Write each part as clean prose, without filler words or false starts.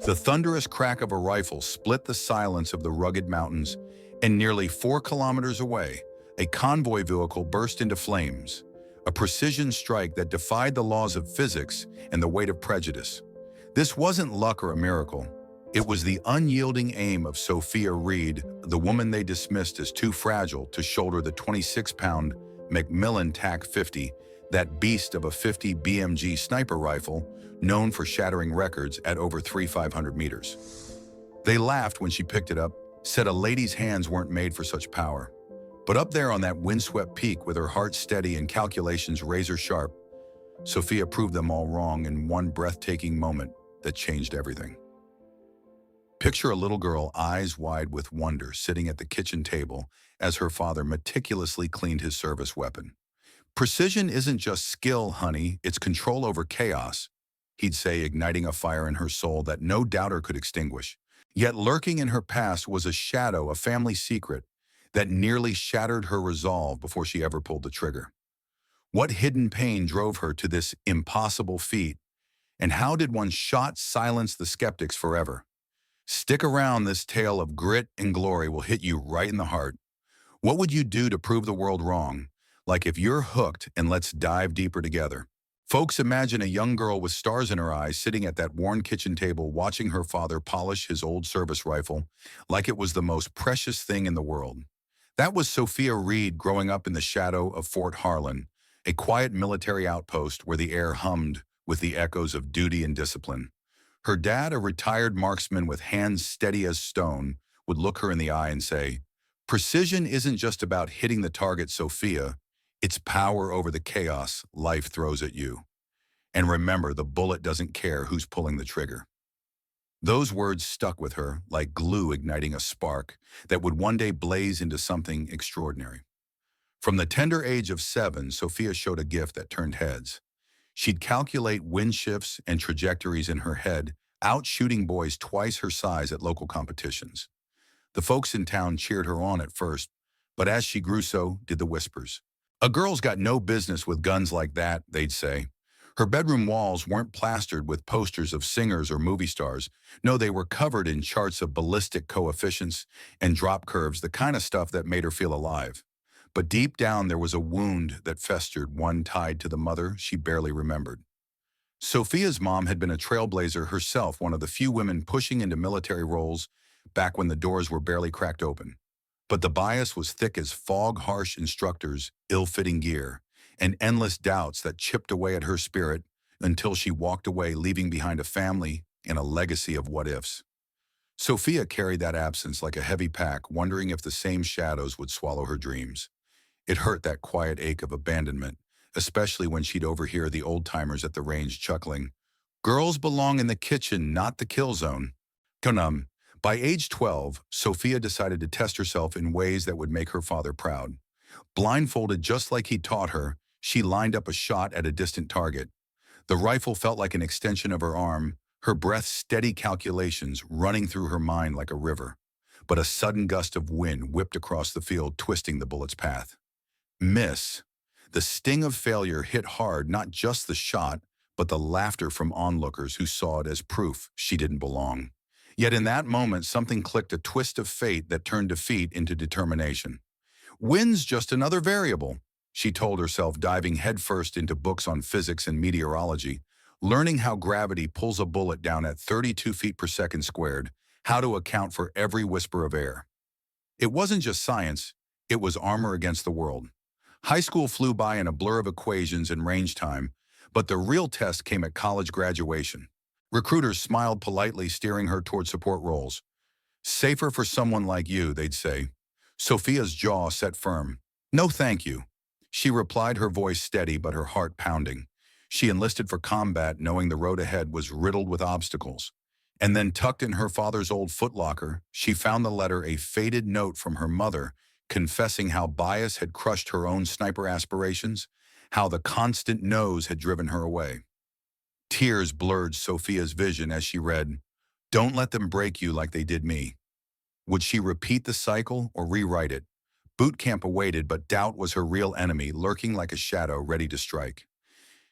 The thunderous crack of a rifle split the silence of the rugged mountains, and nearly 4 kilometers away, a convoy vehicle burst into flames, a precision strike that defied the laws of physics and the weight of prejudice. This wasn't luck or a miracle. It was the unyielding aim of Sophia Reed, the woman they dismissed as too fragile to shoulder the 26-pound Mccmillan TAC-50, that beast of a 50 BMG sniper rifle known for shattering records at over 3,500 meters. They laughed when she picked it up, said a lady's hands weren't made for such power. But up there on that windswept peak with her heart steady and calculations razor sharp, Sophia proved them all wrong in one breathtaking moment that changed everything. Picture a little girl, eyes wide with wonder, sitting at the kitchen table as her father meticulously cleaned his service weapon. "Precision isn't just skill, honey, it's control over chaos," he'd say, igniting a fire in her soul that no doubter could extinguish. Yet lurking in her past was a shadow, a family secret, that nearly shattered her resolve before she ever pulled the trigger. What hidden pain drove her to this impossible feat, and how did one shot silence the skeptics forever? Stick around, this tale of grit and glory will hit you right in the heart. What would you do to prove the world wrong? Like if you're hooked, and let's dive deeper together. Folks, imagine a young girl with stars in her eyes sitting at that worn kitchen table watching her father polish his old service rifle like it was the most precious thing in the world. That was Sophia Reed growing up in the shadow of Fort Harlan, a quiet military outpost where the air hummed with the echoes of duty and discipline. Her dad, a retired marksman with hands steady as stone, would look her in the eye and say, "Precision isn't just about hitting the target, Sophia. It's power over the chaos life throws at you. And remember, the bullet doesn't care who's pulling the trigger." Those words stuck with her like glue, igniting a spark that would one day blaze into something extraordinary. From the tender age of 7, Sophia showed a gift that turned heads. She'd calculate wind shifts and trajectories in her head, outshooting boys twice her size at local competitions. The folks in town cheered her on at first, but as she grew, so did the whispers. "A girl's got no business with guns like that," they'd say. Her bedroom walls weren't plastered with posters of singers or movie stars. No, they were covered in charts of ballistic coefficients and drop curves, the kind of stuff that made her feel alive. But deep down there was a wound that festered, one tied to the mother she barely remembered. Sophia's mom had been a trailblazer herself, one of the few women pushing into military roles back when the doors were barely cracked open. But the bias was thick as fog, harsh instructors, ill-fitting gear, and endless doubts that chipped away at her spirit until she walked away, leaving behind a family and a legacy of what-ifs. Sophia carried that absence like a heavy pack, wondering if the same shadows would swallow her dreams. It hurt, that quiet ache of abandonment, especially when she'd overhear the old-timers at the range chuckling, "Girls belong in the kitchen, not the kill zone." Konum. By age 12, Sophia decided to test herself in ways that would make her father proud. Blindfolded just like he taught her, she lined up a shot at a distant target. The rifle felt like an extension of her arm, her breath's steady calculations running through her mind like a river. But a sudden gust of wind whipped across the field, twisting the bullet's path. Miss. The sting of failure hit hard, not just the shot, but the laughter from onlookers who saw it as proof she didn't belong. Yet in that moment, something clicked, a twist of fate that turned defeat into determination. "Wind's just another variable," she told herself, diving headfirst into books on physics and meteorology, learning how gravity pulls a bullet down at 32 feet per second squared, how to account for every whisper of air. It wasn't just science, it was armor against the world. High school flew by in a blur of equations and range time, but the real test came at college graduation. Recruiters smiled politely, steering her toward support roles. "Safer for someone like you," they'd say. Sophia's jaw set firm. "No, thank you," she replied, her voice steady but her heart pounding. She enlisted for combat, knowing the road ahead was riddled with obstacles. And then, tucked in her father's old footlocker, she found the letter, a faded note from her mother, confessing how bias had crushed her own sniper aspirations, how the constant no's had driven her away. Tears blurred Sophia's vision as she read, "Don't let them break you like they did me." Would she repeat the cycle or rewrite it? Boot camp awaited, but doubt was her real enemy, lurking like a shadow ready to strike.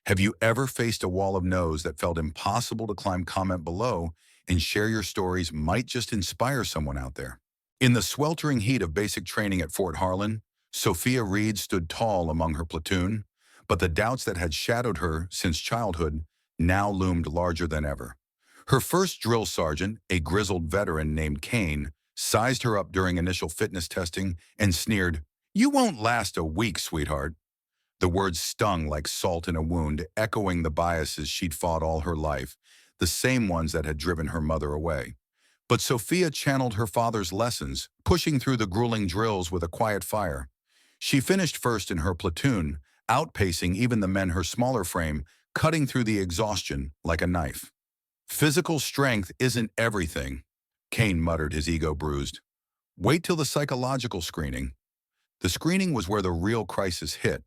Have you ever faced a wall of no's that felt impossible to climb? Comment below and share your stories might just inspire someone out there. In the sweltering heat of basic training at Fort Harlan, Sophia Reed stood tall among her platoon, but the doubts that had shadowed her since childhood now loomed larger than ever. Her first drill sergeant, a grizzled veteran named Kane, sized her up during initial fitness testing and sneered, "You won't last a week, sweetheart." The words stung like salt in a wound, echoing the biases she'd fought all her life, the same ones that had driven her mother away. But Sophia channeled her father's lessons, pushing through the grueling drills with a quiet fire. She finished first in her platoon, outpacing even the men her smaller frame, cutting through the exhaustion like a knife. "Physical strength isn't everything," Kane muttered, his ego bruised. "Wait till the psychological screening." The screening was where the real crisis hit.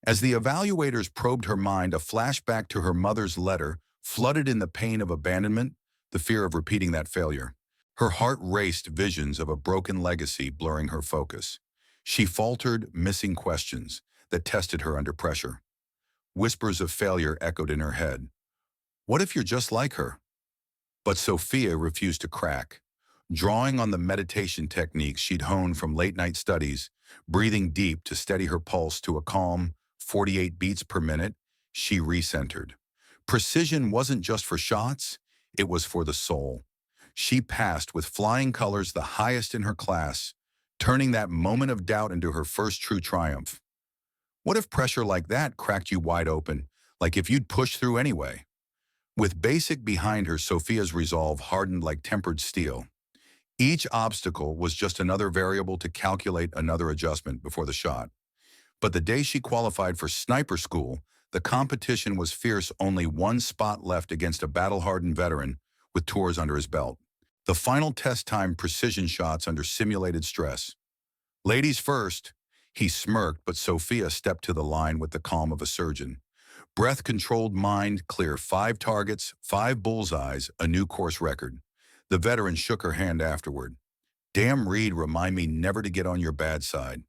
As the evaluators probed her mind, a flashback to her mother's letter flooded in the pain of abandonment, the fear of repeating that failure. Her heart raced, visions of a broken legacy blurring her focus. She faltered, missing questions that tested her under pressure. Whispers of failure echoed in her head. What if you're just like her? But Sophia refused to crack. Drawing on the meditation techniques she'd honed from late-night studies, breathing deep to steady her pulse to a calm 48 beats per minute, she recentered. Precision wasn't just for shots, it was for the soul. She passed with flying colors, the highest in her class, turning that moment of doubt into her first true triumph. What if pressure like that cracked you wide open, like if you'd pushed through anyway? With basic behind her, Sophia's resolve hardened like tempered steel. Each obstacle was just another variable to calculate, another adjustment before the shot. But the day she qualified for sniper school, the competition was fierce, only one spot left against a battle-hardened veteran with tours under his belt. The final test timed precision shots under simulated stress. "Ladies first," he smirked, but Sophia stepped to the line with the calm of a surgeon. Breath-controlled mind, clear 5 targets, 5 bullseyes, a new course record. The veteran shook her hand afterward. "Damn, Reed, remind me never to get on your bad side."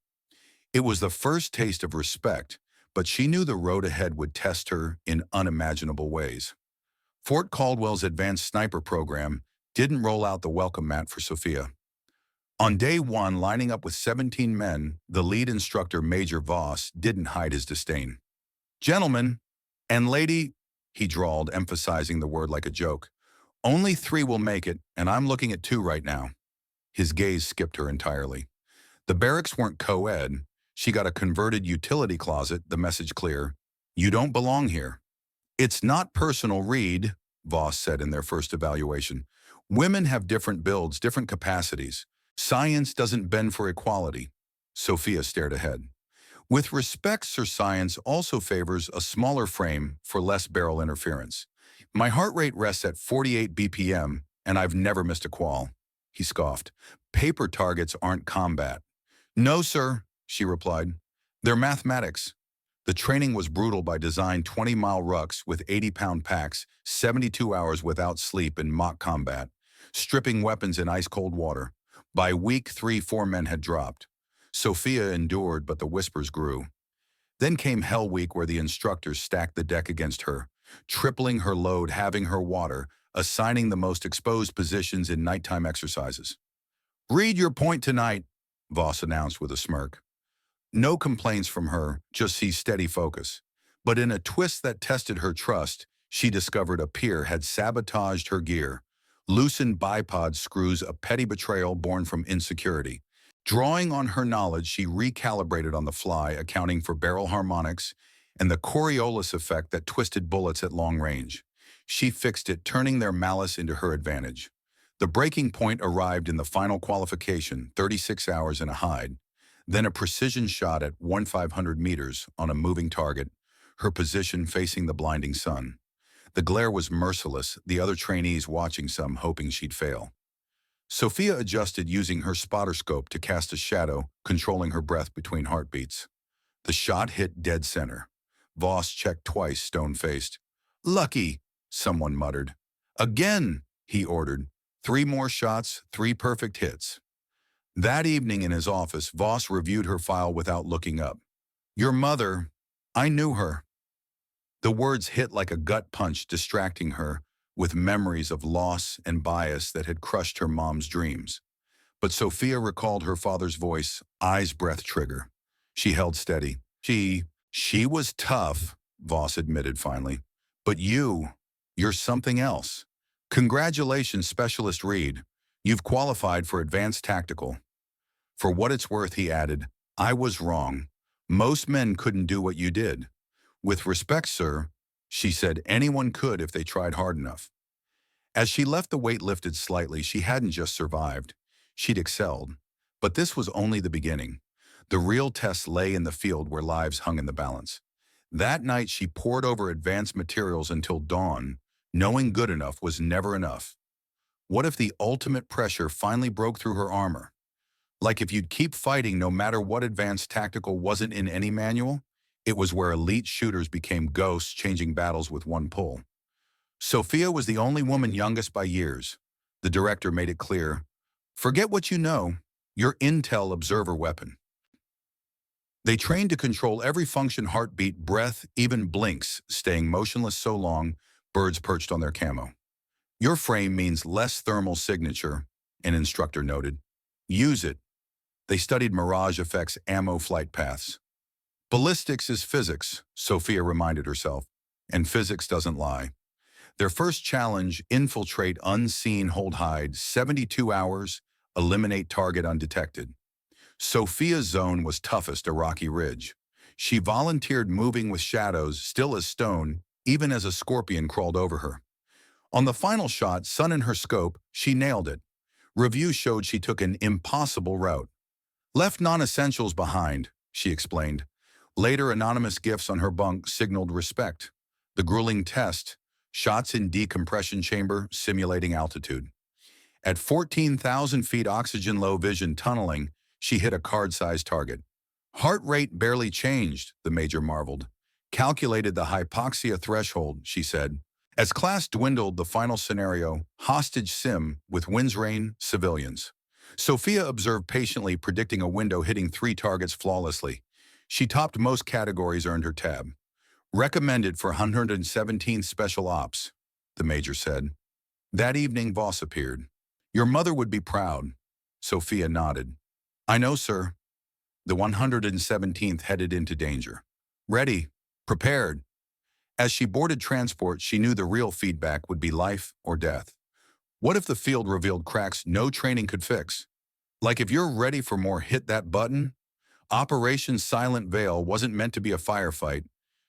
It was the first taste of respect, but she knew the road ahead would test her in unimaginable ways. Fort Caldwell's advanced sniper program didn't roll out the welcome mat for Sophia. On day one, lining up with 17 men, the lead instructor, Major Voss, didn't hide his disdain. "Gentlemen and lady," he drawled, emphasizing the word like a joke, "only 3 will make it, and I'm looking at 2 right now." His gaze skipped her entirely. The barracks weren't co-ed. She got a converted utility closet, the message clear: "You don't belong here." "It's not personal, Reed," Voss said in their first evaluation. "Women have different builds, different capacities. Science doesn't bend for equality." Sophia stared ahead. "With respect, sir, science also favors a smaller frame for less barrel interference. My heart rate rests at 48 BPM, and I've never missed a qual." He scoffed. "Paper targets aren't combat." "No, sir," she replied. "They're mathematics." The training was brutal by design: 20-mile rucks with 80-pound packs, 72 hours without sleep in mock combat, stripping weapons in ice-cold water. By week 3, 4 men had dropped. Sophia endured, but the whispers grew. Then came Hell Week, where the instructors stacked the deck against her, tripling her load, halving her water, assigning the most exposed positions in nighttime exercises. "Read your point tonight," Voss announced with a smirk. No complaints from her, just see steady focus. But in a twist that tested her trust, she discovered a peer had sabotaged her gear. Loosened bipod screws, a petty betrayal born from insecurity. Drawing on her knowledge, she recalibrated on the fly, accounting for barrel harmonics and the Coriolis effect that twisted bullets at long range. She fixed it, turning their malice into her advantage. The breaking point arrived in the final qualification, 36 hours in a hide. Then a precision shot at 1,500 meters on a moving target, her position facing the blinding sun. The glare was merciless, the other trainees watching, some hoping she'd fail. Sophia adjusted, using her spotter scope to cast a shadow, controlling her breath between heartbeats. The shot hit dead center. Voss checked twice, stone-faced. "Lucky," someone muttered. "Again," he ordered. 3 more shots, 3 perfect hits. That evening in his office, Voss reviewed her file without looking up. "Your mother, I knew her." The words hit like a gut punch, distracting her with memories of loss and bias that had crushed her mom's dreams. But Sophia recalled her father's voice, eyes breath trigger. She held steady. She was tough, Voss admitted finally. But you're something else. Congratulations, Specialist Reed. You've qualified for Advanced Tactical. For what it's worth, he added, I was wrong. Most men couldn't do what you did. With respect, sir, she said, anyone could if they tried hard enough. As she left, the weight lifted slightly. She hadn't just survived. She'd excelled. But this was only the beginning. The real test lay in the field where lives hung in the balance. That night, she pored over advanced materials until dawn, knowing good enough was never enough. What if the ultimate pressure finally broke through her armor? Like if you'd keep fighting no matter what advanced tactical wasn't in any manual? It was where elite shooters became ghosts, changing battles with one pull. Sophia was the only woman youngest by years. The director made it clear, forget what you know, your intel observer weapon. They trained to control every function, heartbeat, breath, even blinks, staying motionless so long, birds perched on their camo. Your frame means less thermal signature, an instructor noted. Use it. They studied mirage effects, ammo flight paths. Ballistics is physics, Sophia reminded herself, and physics doesn't lie. Their first challenge, infiltrate unseen, hold hide, 72 hours, eliminate target undetected. Sophia's zone was toughest, a rocky ridge. She volunteered, moving with shadows, still as stone, even as a scorpion crawled over her. On the final shot, sun in her scope, she nailed it. Reviews showed she took an impossible route. Left non-essentials behind, she explained. Later, anonymous gifts on her bunk signaled respect. The grueling test, shots in decompression chamber, simulating altitude. At 14,000 feet oxygen low vision tunneling, she hit a card-sized target. Heart rate barely changed, the major marveled. Calculated the hypoxia threshold, she said. As class dwindled, the final scenario, hostage sim with winds rain, civilians. Sophia observed patiently, predicting a window, hitting 3 targets flawlessly. She topped most categories, earned her tab. Recommended for 117th Special Ops, the major said. That evening, Voss appeared. Your mother would be proud. Sophia nodded. I know, sir. The 117th headed into danger. Ready, prepared. As she boarded transport, she knew the real feedback would be life or death. What if the field revealed cracks no training could fix? Like if you're ready for more, hit that button. Operation Silent Veil wasn't meant to be a firefight,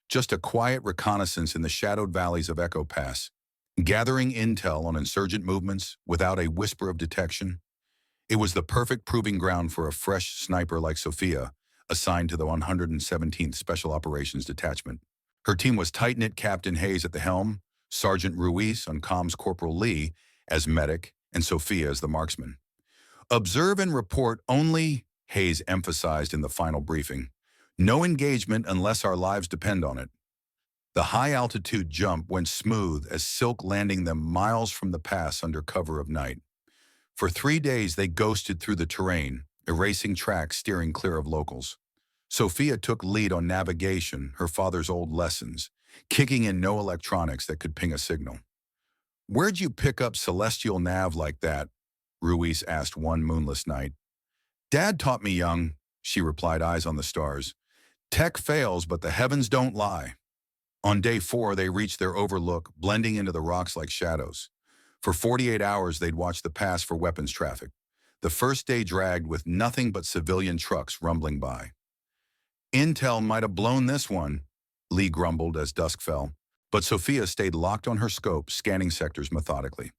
just a quiet reconnaissance in the shadowed valleys of Echo Pass, gathering intel on insurgent movements without a whisper of detection. It was the perfect proving ground for a fresh sniper like Sophia, assigned to the 117th Special Operations Detachment. Her team was tight-knit, Captain Hayes at the helm, Sergeant Ruiz on comms, Corporal Lee as medic, and Sophia as the marksman. Observe and report only, Hayes emphasized in the final briefing. No engagement unless our lives depend on it. The high-altitude jump went smooth as silk, landing them miles from the pass under cover of night. For 3 days, they ghosted through the terrain, erasing tracks, steering clear of locals. Sophia took lead on navigation, her father's old lessons, kicking in no electronics that could ping a signal. Where'd you pick up celestial nav like that? Ruiz asked one moonless night. Dad taught me young, she replied, eyes on the stars. Tech fails, but the heavens don't lie. On day 4, they reached their overlook, blending into the rocks like shadows. For 48 hours, they'd watched the pass for weapons traffic. The first day dragged with nothing but civilian trucks rumbling by. Intel might have blown this one, Lee grumbled as dusk fell. But Sophia stayed locked on her scope, scanning sectors methodically.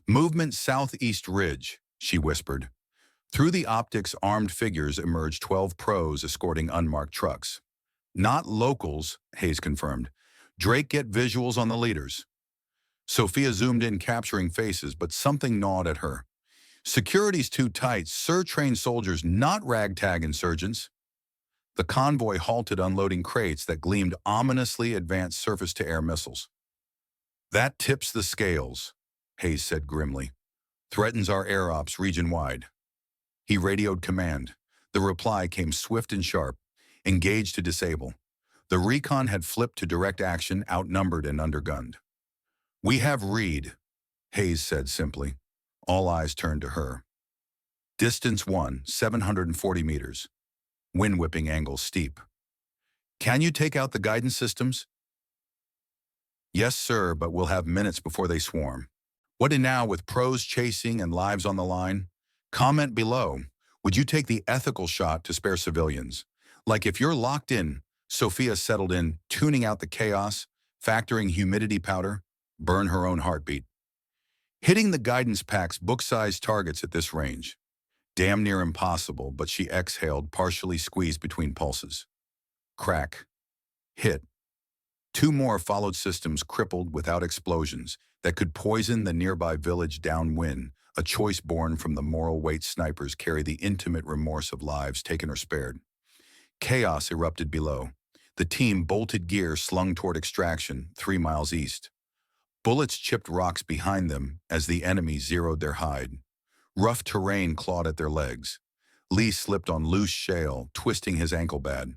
Movement southeast ridge, she whispered. Through the optics, armed figures emerged, 12 pros escorting unmarked trucks. Not locals, Hayes confirmed. Drake, get visuals on the leaders. Sophia zoomed in, capturing faces, but something gnawed at her. Security's too tight, sir. Trained soldiers, not ragtag insurgents. The convoy halted, unloading crates that gleamed ominously, advanced surface-to-air missiles. That tips the scales, Hayes said grimly. Threatens our air ops region-wide. He radioed command. The reply came swift and sharp. Engage to disable. The recon had flipped to direct action, outnumbered and undergunned. "We have Reed," Hayes said simply. All eyes turned to her. Distance 1, 740 meters. Wind whipping angle steep. "Can you take out the guidance systems?" "Yes, sir, but we'll have minutes before they swarm." What in now with pros chasing and lives on the line? Comment below. Would you take the ethical shot to spare civilians? Like if you're locked in, Sophia settled in, tuning out the chaos, factoring humidity powder, burn her own heartbeat. Hitting the guidance pack's book-sized targets at this range. Damn near impossible, but she exhaled, partially squeezed between pulses. Crack. Hit. Two more followed, systems crippled without explosions that could poison the nearby village downwind, a choice born from the moral weight snipers carry the intimate remorse of lives taken or spared. Chaos erupted below. The team bolted gear slung toward extraction, 3 miles east. Bullets chipped rocks behind them as the enemy zeroed their hide. Rough terrain clawed at their legs. Lee slipped on loose shale, twisting his ankle bad.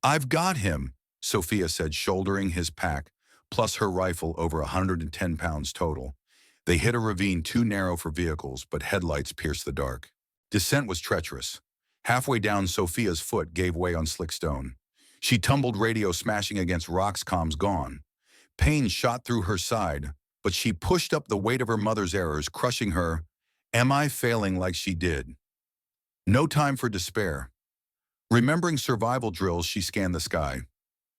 "I've got him," Sophia said, shouldering his pack, plus her rifle over 110 pounds total. They hit a ravine too narrow for vehicles, but headlights pierced the dark. Descent was treacherous. Halfway down, Sophia's foot gave way on slick stone. She tumbled, radio smashing against rocks, comms gone. Pain shot through her side, but she pushed up the weight of her mother's errors, crushing her. Am I failing like she did? No time for despair. Remembering survival drills, she scanned the sky.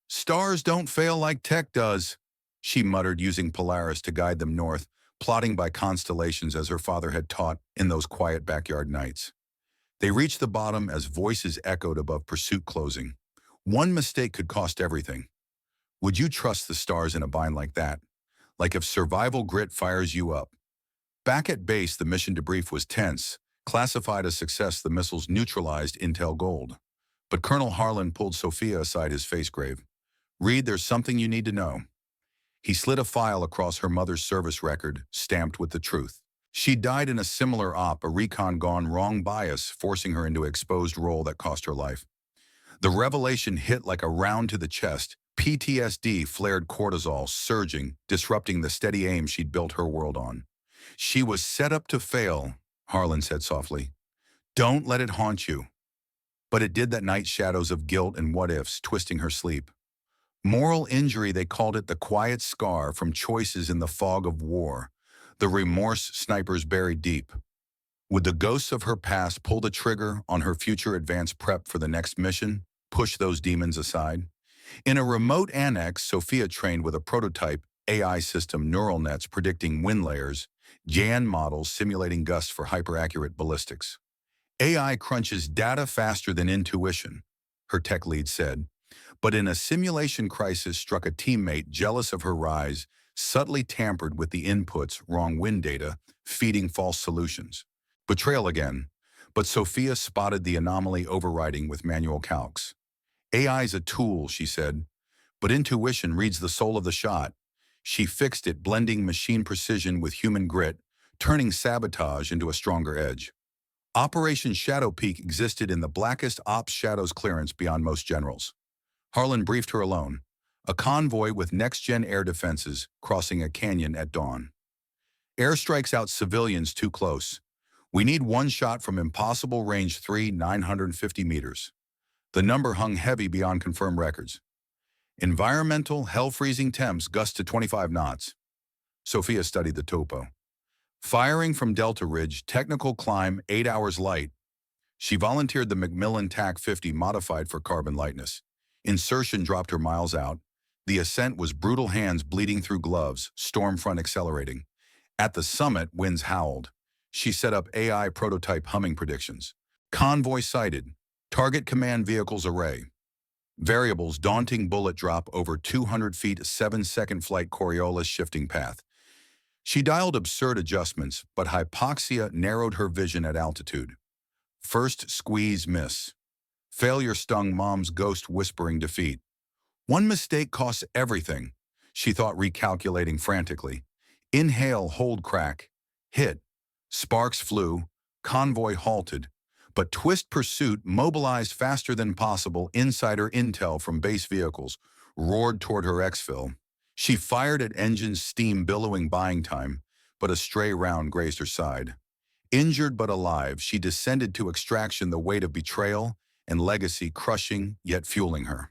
"Stars don't fail like tech does," she muttered, using Polaris to guide them north, plotting by constellations as her father had taught in those quiet backyard nights. They reached the bottom as voices echoed above, pursuit closing. One mistake could cost everything. Would you trust the stars in a bind like that? Like if survival grit fires you up? Back at base, the mission debrief was tense. Classified as success, the missiles neutralized intel gold. But Colonel Harlan pulled Sophia aside, his face grave. "Reed, there's something you need to know." He slid a file across her mother's service record, stamped with the truth. She died in a similar op, a recon gone wrong bias, forcing her into an exposed role that cost her life. The revelation hit like a round to the chest. PTSD flared, cortisol surging, disrupting the steady aim she'd built her world on. "She was set up to fail," Harlan said softly. "Don't let it haunt you." But it did that night, shadows of guilt and what-ifs twisting her sleep. Moral injury, they called it, the quiet scar from choices in the fog of war, the remorse snipers buried deep. Would the ghosts of her past pull the trigger on her future, advanced prep for the next mission, push those demons aside? In a remote annex, Sophia trained with a prototype AI system, neural nets predicting wind layers, Jan models simulating gusts for hyper-accurate ballistics. "AI crunches data faster than intuition," her tech lead said. But in a simulation crisis struck, a teammate jealous of her rise, subtly tampered with the inputs, wrong wind data, feeding false solutions. Betrayal again, but Sophia spotted the anomaly, overriding with manual calcs. "AI's a tool," she said, "but intuition reads the soul of the shot." She fixed it, blending machine precision with human grit, turning sabotage into a stronger edge. Operation Shadow Peak existed in the blackest ops shadows clearance beyond most generals. Harlan briefed her alone. A convoy with next-gen air defenses crossing a canyon at dawn. "Airstrikes out civilians too close. We need one shot from impossible range 3, 950 meters. The number hung heavy beyond confirmed records. Environmental, hell-freezing temps, gust to 25 knots. Sophia studied the topo. Firing from Delta Ridge, technical climb, 8 hours light. She volunteered the Mccmillan TAC 50 modified for carbon lightness. Insertion dropped her miles out. The ascent was brutal, hands bleeding through gloves, storm front accelerating. At the summit, winds howled. She set up AI prototype humming predictions. Convoy sighted. Target command vehicles array. Variables, daunting bullet drop over 200 feet, 7-second flight, Coriolis shifting path. She dialed absurd adjustments, but hypoxia narrowed her vision at altitude. First squeeze, miss. Failure stung, mom's ghost whispering defeat. One mistake costs everything, she thought, recalculating frantically. Inhale, hold, crack. Hit. Sparks flew. Convoy halted. But twist pursuit, mobilized faster than possible, insider intel from base vehicles, roared toward her exfil. She fired at engines, steam billowing buying time, but a stray round grazed her side. Injured but alive, she descended to extraction, the weight of betrayal and legacy crushing yet fueling her.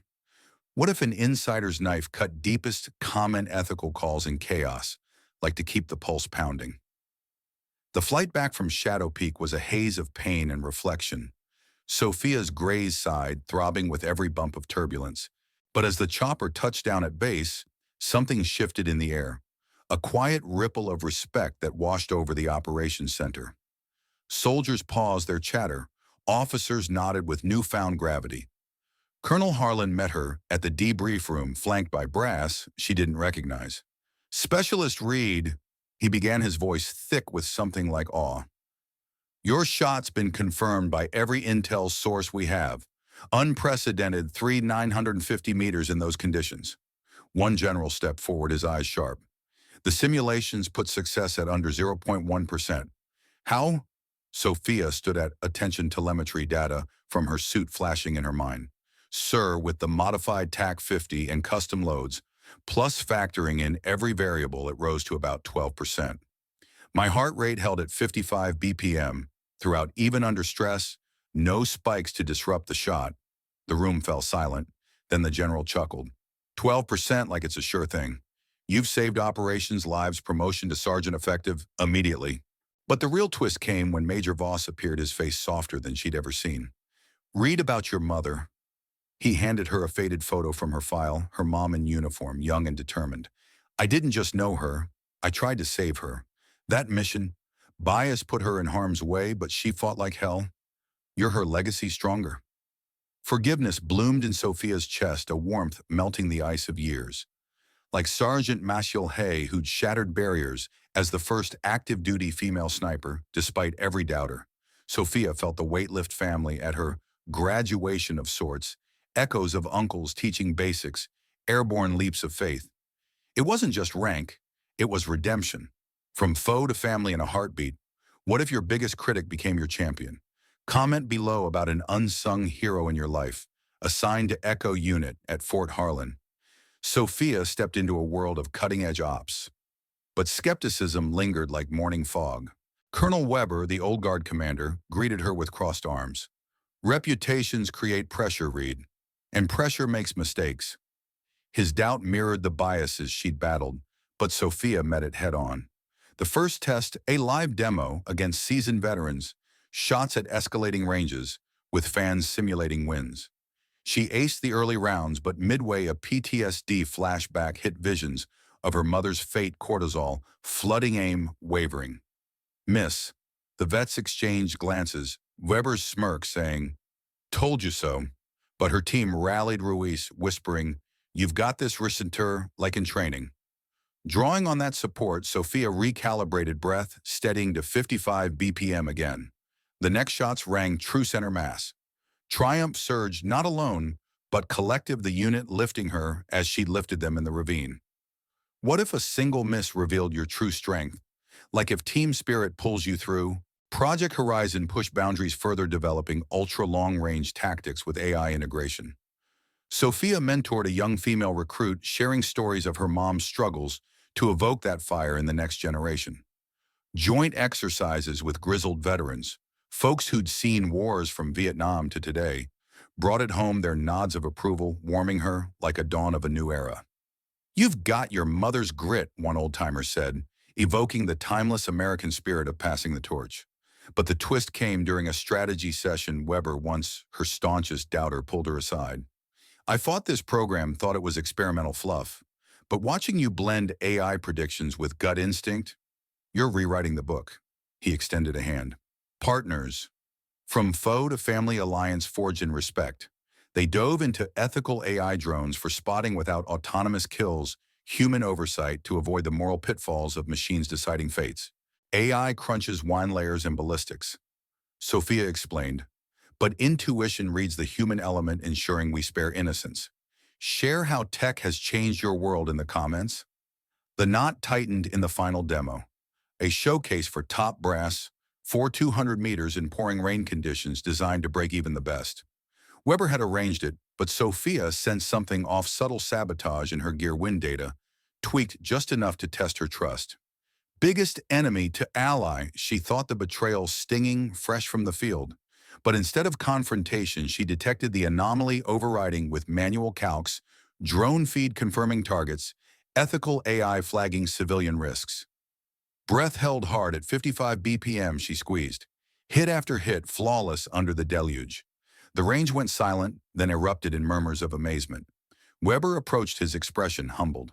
What if an insider's knife cut deepest common ethical calls in chaos, like to keep the pulse pounding? The flight back from Shadow Peak was a haze of pain and reflection, Sophia's grazed side throbbing with every bump of turbulence. But as the chopper touched down at base, something shifted in the air, a quiet ripple of respect that washed over the operations center. Soldiers paused their chatter, officers nodded with newfound gravity. Colonel Harlan met her at the debrief room, flanked by brass she didn't recognize. Specialist Reed, he began, his voice thick with something like awe. Your shot's been confirmed by every intel source we have. Unprecedented 950 meters in those conditions. One general stepped forward, his eyes sharp. The simulations put success at under 0.1%. How? Sophia stood at attention, telemetry data from her suit flashing in her mind. Sir, with the modified TAC 50 and custom loads, plus factoring in every variable, it rose to about 12%. My heart rate held at 55 BPM throughout, even under stress, no spikes to disrupt the shot. The room fell silent. Then the general chuckled. 12%, like it's a sure thing. You've saved operations, lives, promotion to sergeant effective immediately. But the real twist came when Major Voss appeared, his face softer than she'd ever seen. Read about your mother. He handed her a faded photo from her file, her mom in uniform, young and determined. I didn't just know her, I tried to save her. That mission, bias put her in harm's way, but she fought like hell. You're her legacy stronger. Forgiveness bloomed in Sophia's chest, a warmth melting the ice of years. Like Sergeant Maciel Hay, who'd shattered barriers as the first active-duty female sniper, despite every doubter, Sophia felt the weight-lift family at her graduation of sorts, echoes of uncles teaching basics, airborne leaps of faith. It wasn't just rank, it was redemption. From foe to family in a heartbeat. What if your biggest critic became your champion? Comment below about an unsung hero in your life, assigned to Echo Unit at Fort Harlan. Sophia stepped into a world of cutting-edge ops. But skepticism lingered like morning fog. Colonel Weber, the old guard commander, greeted her with crossed arms. Reputations create pressure, Reed. And pressure makes mistakes. His doubt mirrored the biases she'd battled, but Sophia met it head-on. The first test, a live demo against seasoned veterans, shots at escalating ranges, with fans simulating wins. She aced the early rounds, but midway a PTSD flashback hit visions of her mother's fate, cortisol, flooding aim, wavering. Miss. The vets exchanged glances, Weber's smirk saying, told you so. But her team rallied Ruiz, whispering, you've got this, Rissentur, like in training. Drawing on that support, Sophia recalibrated breath, steadying to 55 BPM again. The next shots rang true center mass. Triumph surged, not alone, but collective, the unit lifting her as she lifted them in the ravine. What if a single miss revealed your true strength? Like if team spirit pulls you through? Project Horizon pushed boundaries further, developing ultra-long-range tactics with AI integration. Sophia mentored a young female recruit, sharing stories of her mom's struggles to evoke that fire in the next generation. Joint exercises with grizzled veterans, folks who'd seen wars from Vietnam to today, brought it home, their nods of approval warming her like a dawn of a new era. You've got your mother's grit, one old-timer said, evoking the timeless American spirit of passing the torch. But the twist came during a strategy session. Weber, once her staunchest doubter, pulled her aside. I fought this program, thought it was experimental fluff. But watching you blend AI predictions with gut instinct, you're rewriting the book. He extended a hand. Partners. From foe to family alliance forged in respect. They dove into ethical AI drones for spotting without autonomous kills, human oversight to avoid the moral pitfalls of machines deciding fates. AI crunches wine layers and ballistics. Sophia explained, but intuition reads the human element, ensuring we spare innocence. Share how tech has changed your world in the comments. The knot tightened in the final demo. A showcase for top brass, 200 meters in pouring rain conditions designed to break even the best. Weber had arranged it, but Sophia sensed something off, subtle sabotage in her gear wind data, tweaked just enough to test her trust. Biggest enemy to ally, she thought the betrayal stinging fresh from the field. But instead of confrontation, she detected the anomaly overriding with manual calcs, drone feed confirming targets, ethical AI flagging civilian risks. Breath held hard at 55 BPM, she squeezed. Hit after hit, flawless under the deluge. The range went silent, then erupted in murmurs of amazement. Weber approached his expression humbled.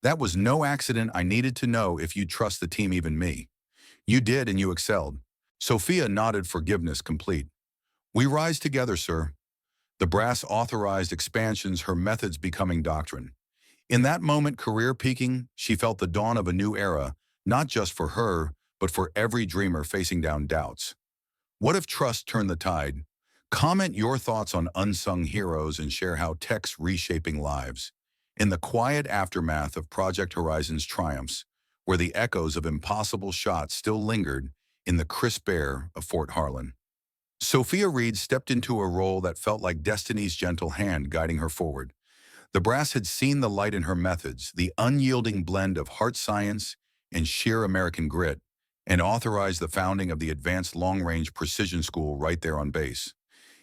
That was no accident. I needed to know if you'd trust the team, even me. You did, and you excelled. Sophia nodded, forgiveness complete. We rise together, sir. The brass authorized expansions, her methods becoming doctrine. In that moment, career peaking, she felt the dawn of a new era, not just for her, but for every dreamer facing down doubts. What if trust turned the tide? Comment your thoughts on Unsung Heroes and share how tech's reshaping lives. In the quiet aftermath of Project Horizon's triumphs, where the echoes of impossible shots still lingered in the crisp air of Fort Harlan, Sophia Reed stepped into a role that felt like destiny's gentle hand guiding her forward. The brass had seen the light in her methods, the unyielding blend of heart science and sheer American grit, and authorized the founding of the Advanced Long-Range Precision School right there on base.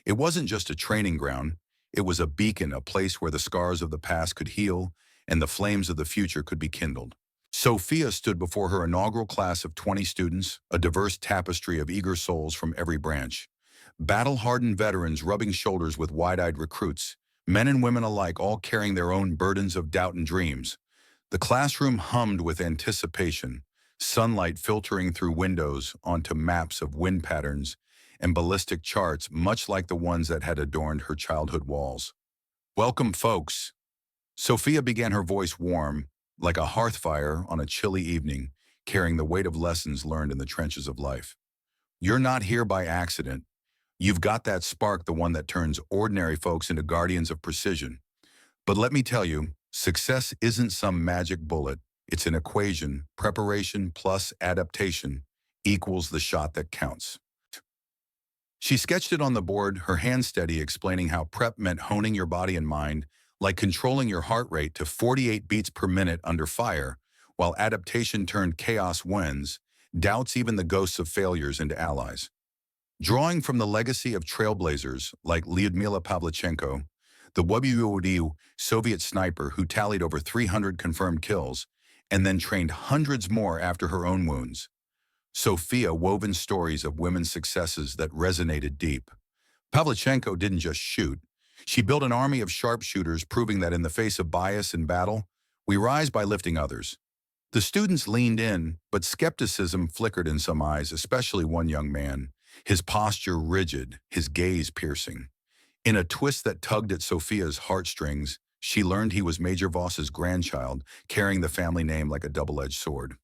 It wasn't just a training ground, it was a beacon, a place where the scars of the past could heal and the flames of the future could be kindled. Sophia stood before her inaugural class of 20 students, a diverse tapestry of eager souls from every branch. Battle-hardened veterans rubbing shoulders with wide-eyed recruits, men and women alike all carrying their own burdens of doubt and dreams. The classroom hummed with anticipation, sunlight filtering through windows onto maps of wind patterns and ballistic charts much like the ones that had adorned her childhood walls. Welcome, folks. Sophia began, her voice warm, like a hearth fire on a chilly evening, carrying the weight of lessons learned in the trenches of life. You're not here by accident. You've got that spark, the one that turns ordinary folks into guardians of precision. But let me tell you, success isn't some magic bullet. It's an equation: preparation plus adaptation equals the shot that counts. She sketched it on the board, her hand steady, explaining how prep meant honing your body and mind, like controlling your heart rate to 48 beats per minute under fire, while adaptation turned chaos wins, doubts, even the ghosts of failures, into allies. Drawing from the legacy of trailblazers like Lyudmila Pavlichenko, the WOD Soviet sniper who tallied over 300 confirmed kills and then trained hundreds more after her own wounds, Sophia woven stories of women's successes that resonated deep. Pavlichenko didn't just shoot. She built an army of sharpshooters, proving that in the face of bias in battle, we rise by lifting others. The students leaned in, but skepticism flickered in some eyes, especially one young man, his posture rigid, his gaze piercing. In a twist that tugged at Sophia's heartstrings, she learned he was Major Voss's grandchild, carrying the family name like a double-edged sword.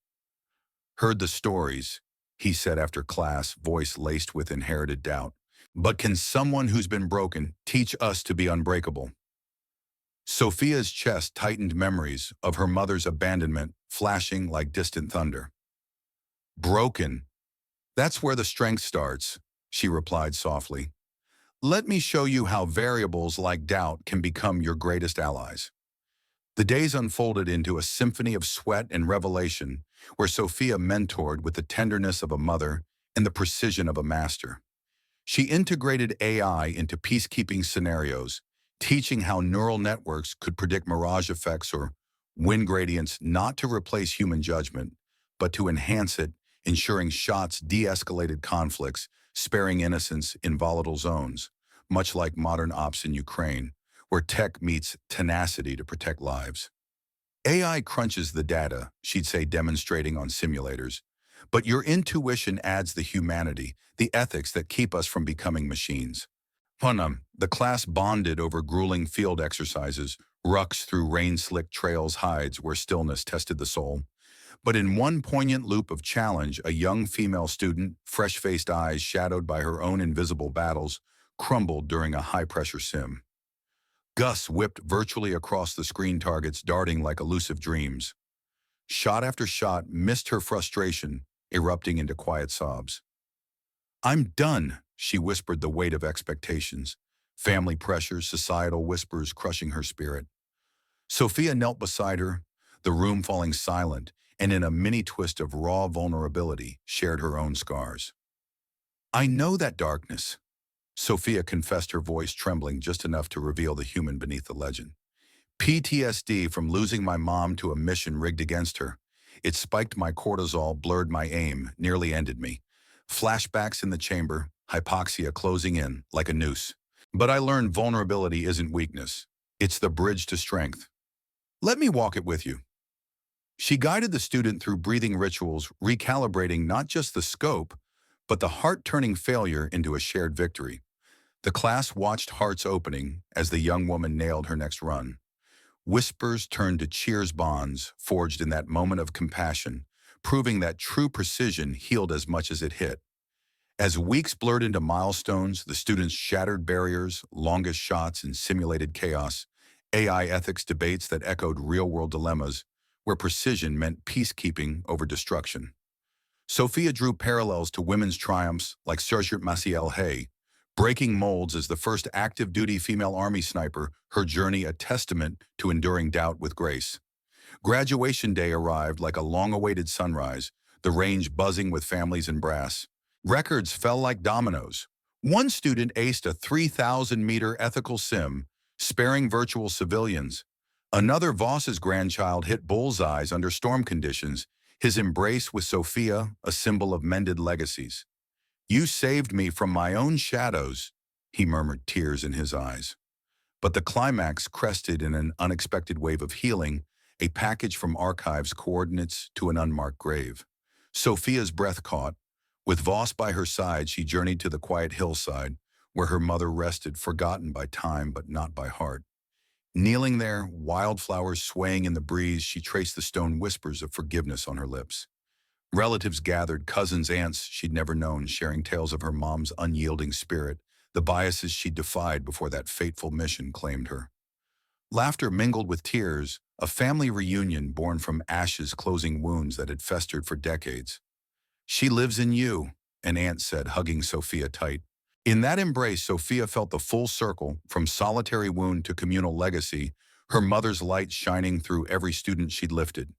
Heard the stories, he said after class, voice laced with inherited doubt. But can someone who's been broken teach us to be unbreakable? Sophia's chest tightened, memories of her mother's abandonment flashing like distant thunder. Broken. That's where the strength starts, she replied softly. Let me show you how variables like doubt can become your greatest allies. The days unfolded into a symphony of sweat and revelation, where Sophia mentored with the tenderness of a mother and the precision of a master. She integrated AI into peacekeeping scenarios, teaching how neural networks could predict mirage effects or wind gradients, not to replace human judgment, but to enhance it, ensuring shots de-escalated conflicts, sparing innocents in volatile zones, much like modern ops in Ukraine, where tech meets tenacity to protect lives. AI crunches the data, she'd say, demonstrating on simulators, but your intuition adds the humanity, the ethics that keep us from becoming machines. The class bonded over grueling field exercises, rucks through rain-slicked trails, hides where stillness tested the soul. But in one poignant loop of challenge, a young female student, fresh-faced eyes shadowed by her own invisible battles, crumbled during a high-pressure sim. Gus whipped virtually across the screen, targets darting like elusive dreams. Shot after shot missed, her frustration erupting into quiet sobs. I'm done, she whispered, the weight of expectations, family pressures, societal whispers crushing her spirit. Sophia knelt beside her, the room falling silent, and in a mini twist of raw vulnerability, shared her own scars. "I know that darkness," Sophia confessed, her voice trembling just enough to reveal the human beneath the legend. "PTSD from losing my mom to a mission rigged against her. It spiked my cortisol, blurred my aim, nearly ended me. Flashbacks in the chamber, hypoxia closing in like a noose. But I learned vulnerability isn't weakness. It's the bridge to strength. Let me walk it with you." She guided the student through breathing rituals, recalibrating not just the scope, but the heart-turning failure into a shared victory. The class watched, hearts opening, as the young woman nailed her next run. Whispers turned to cheers, bonds forged in that moment of compassion, proving that true precision healed as much as it hit. As weeks blurred into milestones, the students shattered barriers, longest shots in simulated chaos, AI ethics debates that echoed real-world dilemmas, where precision meant peacekeeping over destruction. Sophia drew parallels to women's triumphs like Sgt. Maciel Hay, breaking molds as the first active-duty female Army sniper, her journey a testament to enduring doubt with grace. Graduation day arrived like a long-awaited sunrise, the range buzzing with families and brass. Records fell like dominoes. One student aced a 3,000-meter ethical sim, sparing virtual civilians. Another Voss's grandchild hit bullseyes under storm conditions, his embrace with Sophia a symbol of mended legacies. "You saved me from my own shadows," he murmured, tears in his eyes. But the climax crested in an unexpected wave of healing, a package from archives, coordinates to an unmarked grave. Sophia's breath caught. With Voss by her side, she journeyed to the quiet hillside, where her mother rested, forgotten by time but not by heart. Kneeling there, wildflowers swaying in the breeze, she traced the stone whispers of forgiveness on her lips. Relatives gathered, cousins, aunts she'd never known, sharing tales of her mom's unyielding spirit, the biases she'd defied before that fateful mission claimed her. Laughter mingled with tears, a family reunion born from ashes closing wounds that had festered for decades. "She lives in you," an aunt said, hugging Sophia tight. In that embrace, Sophia felt the full circle, from solitary wound to communal legacy, her mother's light shining through every student she'd lifted.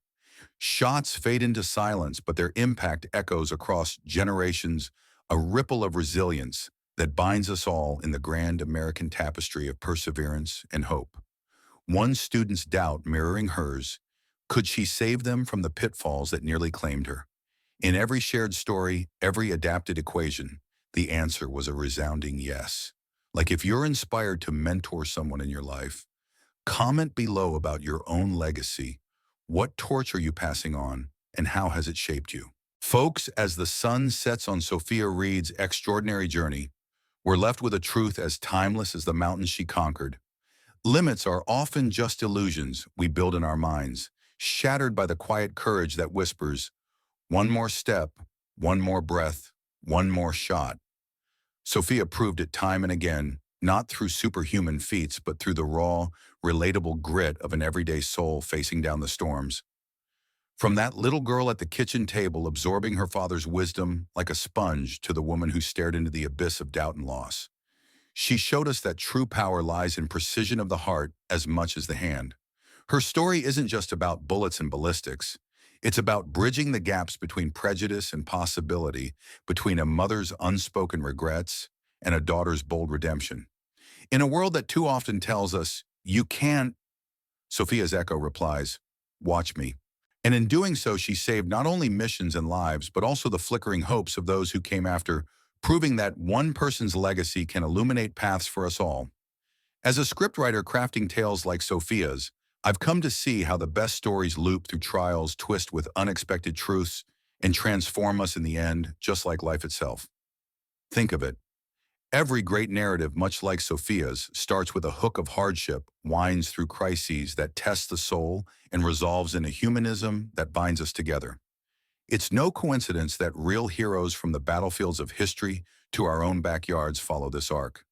Shots fade into silence, but their impact echoes across generations, a ripple of resilience that binds us all in the grand American tapestry of perseverance and hope. One student's doubt mirroring hers, could she save them from the pitfalls that nearly claimed her? In every shared story, every adapted equation, the answer was a resounding yes. Like, if you're inspired to mentor someone in your life, comment below about your own legacy. What torch are you passing on, and how has it shaped you? Folks, as the sun sets on Sophia Reed's extraordinary journey, we're left with a truth as timeless as the mountains she conquered. Limits are often just illusions we build in our minds, shattered by the quiet courage that whispers, "One more step, one more breath, one more shot." Sophia proved it time and again, not through superhuman feats, but through the raw, relatable grit of an everyday soul facing down the storms. From that little girl at the kitchen table absorbing her father's wisdom like a sponge to the woman who stared into the abyss of doubt and loss, she showed us that true power lies in precision of the heart as much as the hand. Her story isn't just about bullets and ballistics. It's about bridging the gaps between prejudice and possibility, between a mother's unspoken regrets and a daughter's bold redemption. In a world that too often tells us, "You can't," Sophia's echo replies, "Watch me." And in doing so, she saved not only missions and lives, but also the flickering hopes of those who came after, proving that one person's legacy can illuminate paths for us all. As a scriptwriter crafting tales like Sophia's, I've come to see how the best stories loop through trials, twist with unexpected truths, and transform us in the end, just like life itself. Think of it. Every great narrative, much like Sophia's, starts with a hook of hardship, winds through crises that test the soul, and resolves in a humanism that binds us together. It's no coincidence that real heroes from the battlefields of history to our own backyards follow this arc.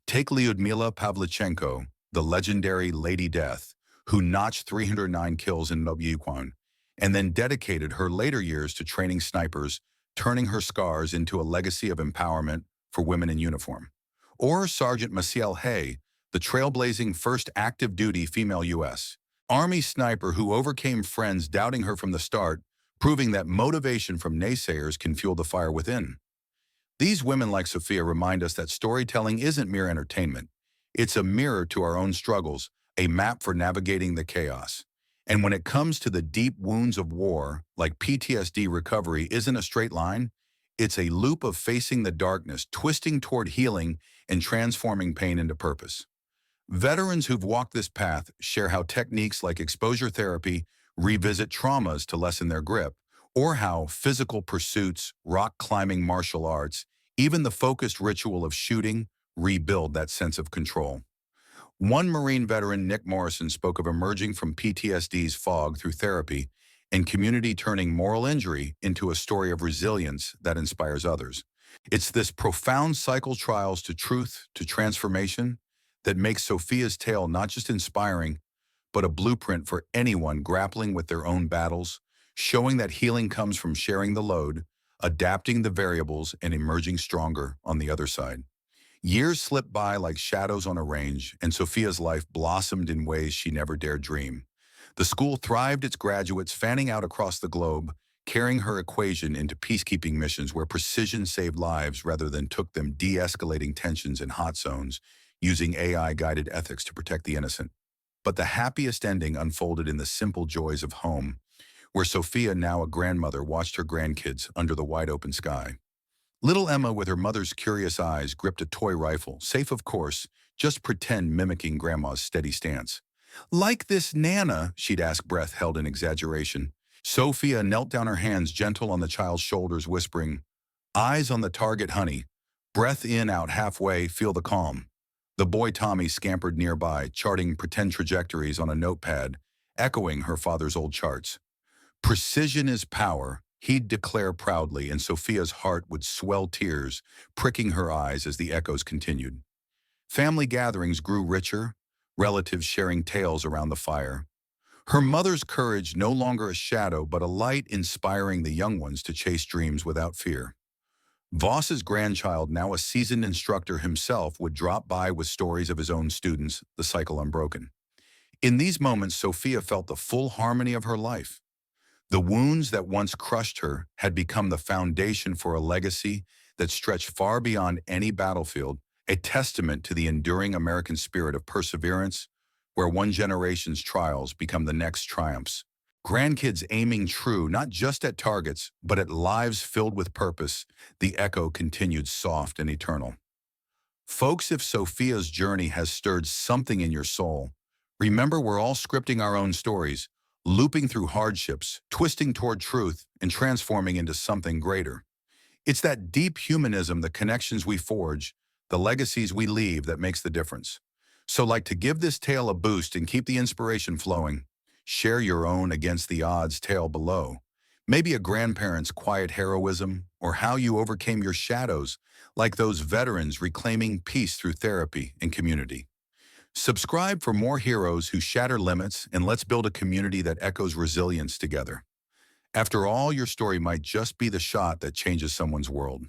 Take Lyudmila Pavlichenko, the legendary Lady Death, who notched 309 kills in Mccmillan, and then dedicated her later years to training snipers, turning her scars into a legacy of empowerment for women in uniform. Or Sergeant Maciel Hay, the trailblazing first active-duty female U.S. Army sniper who overcame friends doubting her from the start, proving that motivation from naysayers can fuel the fire within. These women like Sophia remind us that storytelling isn't mere entertainment. It's a mirror to our own struggles, a map for navigating the chaos. And when it comes to the deep wounds of war, like PTSD, recovery isn't a straight line. It's a loop of facing the darkness, twisting toward healing, and transforming pain into purpose. Veterans who've walked this path share how techniques like exposure therapy revisit traumas to lessen their grip, or how physical pursuits, rock climbing, martial arts, even the focused ritual of shooting, rebuild that sense of control. One Marine veteran, Nick Morrison, spoke of emerging from PTSD's fog through therapy and community, turning moral injury into a story of resilience that inspires others. It's this profound cycle, trials to truth to transformation, that makes Sophia's tale not just inspiring, but a blueprint for anyone grappling with their own battles, showing that healing comes from sharing the load, adapting the variables, and emerging stronger on the other side. Years slipped by like shadows on a range, and Sophia's life blossomed in ways she never dared dream. The school thrived, its graduates fanning out across the globe, carrying her equation into peacekeeping missions where precision saved lives rather than took them, de-escalating tensions in hot zones, using AI-guided ethics to protect the innocent. But the happiest ending unfolded in the simple joys of home, where Sophia, now a grandmother, watched her grandkids under the wide-open sky. Little Emma, with her mother's curious eyes, gripped a toy rifle, safe of course, just pretend, mimicking Grandma's steady stance. "Like this, Nana?" she'd ask, breath held in exaggeration. Sophia knelt down, her hands gentle on the child's shoulders, whispering, "Eyes on the target, honey. Breath in, out halfway, feel the calm." The boy Tommy scampered nearby, charting pretend trajectories on a notepad, echoing her father's old charts. "Precision is power," he'd declare proudly, and Sophia's heart would swell, tears pricking her eyes as the echoes continued. Family gatherings grew richer, relatives sharing tales around the fire. Her mother's courage no longer a shadow, but a light, inspiring the young ones to chase dreams without fear. Voss's grandchild, now a seasoned instructor himself, would drop by with stories of his own students, the cycle unbroken. In these moments, Sophia felt the full harmony of her life. The wounds that once crushed her had become the foundation for a legacy that stretched far beyond any battlefield, a testament to the enduring American spirit of perseverance, where one generation's trials become the next triumphs. Grandkids aiming true, not just at targets, but at lives filled with purpose, the echo continued, soft and eternal. Folks, if Sophia's journey has stirred something in your soul, remember, we're all scripting our own stories, looping through hardships, twisting toward truth, and transforming into something greater. It's that deep humanism, the connections we forge, the legacies we leave, that makes the difference. So, like, to give this tale a boost and keep the inspiration flowing, share your own against the odds tale below. Maybe a grandparent's quiet heroism, or how you overcame your shadows, like those veterans reclaiming peace through therapy and community. Subscribe for more heroes who shatter limits, and let's build a community that echoes resilience together. After all, your story might just be the shot that changes someone's world.